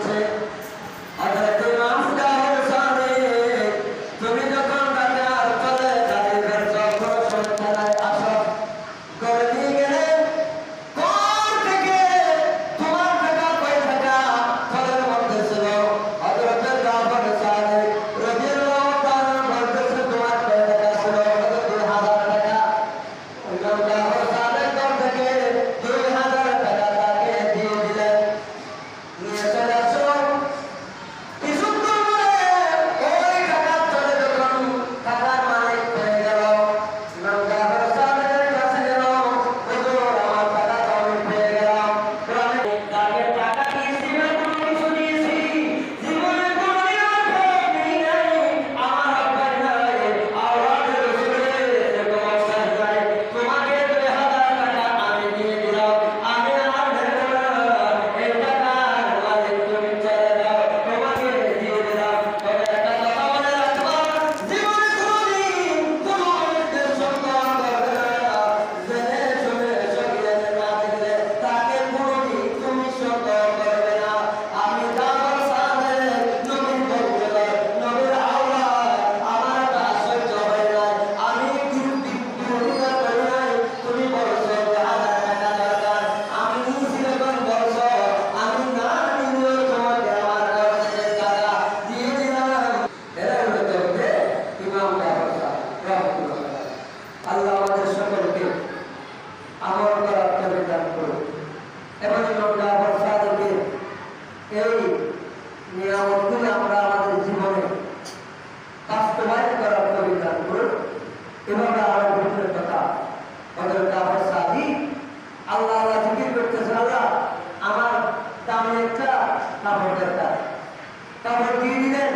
করছে। হযরত ইমাম জাফর সাদিক, তুমি যখন ঢাকার চলে যাবে যখন সন্ধ্যায় আসো, ঘরে নিয়ে গেলে ঘর থেকে তোমার টাকা কয় টাকা ঘরের মধ্যে ছিল। হযরত জাফর সাদিক রাদিয়াল্লাহু তাআলা বলতেছে তোমার কয় টাকা ছিল? 2000 টাকা। ইমাম জাফর সাদিক ঘর থেকে 2000 টাকা তাকে দিয়ে দিলেন। নিয়ে চলে আসো। কিছুক্ষণ পরে ওই টাকার চলে যখন টাকার মালিক হয়ে গেল, ইমাম জাফর সাদিকের কাছে গেল, হুজুর আমার টাকা তো আমি পেয়ে গেলাম। কোরআনে তাকে টাকা দিয়েছি না কোনো কিছু দিয়েছি, জীবনে কোনোদিন আর নেই নাই, আমার আব্বার নাই, আওয়াজের রসুলের এরকম অবস্থায় নাই। তোমাকে 2000 টাকা আমি দিয়ে দিলাম, আমি আর নেব না, এই টাকার মালিক তুমি চলে যাও, তোমাকে দিয়ে দিলাম। তবে একটা কথা মনে রাখবা, জীবনে কোনোদিন কোনো মানুষের সম্মান করবে না, জেনে শুনে সঙ্গে না দেখলে তাকে কোনোদিন তুমি সম্মান করবে না। আমি জাফর সাদিক নবীর বংশধর, নবীর আওলাদ, আমার তা সহ্য হয় নাই। আমি বিরোধিতা করি নাই। তুমি বলছো 2000 টাকা দরকার, আমি যখন বলছো আমি না নিলেও তোমাকে আমার ঘর থেকে টাকা দিয়ে দিলাম। এরা হলো তবে ইমাম জাফর সাদিক রাহমাতুল্লাহ। আল্লাহ আমাদের সকলকে আমল করার তৌফিক দান করুন এবং ইমাম জাফর সাদিকের এই নিয়ামতগুলো আমরা আমাদের জীবনে বাস্তবায়ন করার তৌফিক দান করুন। এভাবে আরো বিভিন্ন কথা হযরত জাফর সাদিক আল্লাহ আল্লাহ জিকির করতেছে, আল্লাহ আমার দামি একটা কাপড় দরকার, কাপড় দিয়ে দিলেন।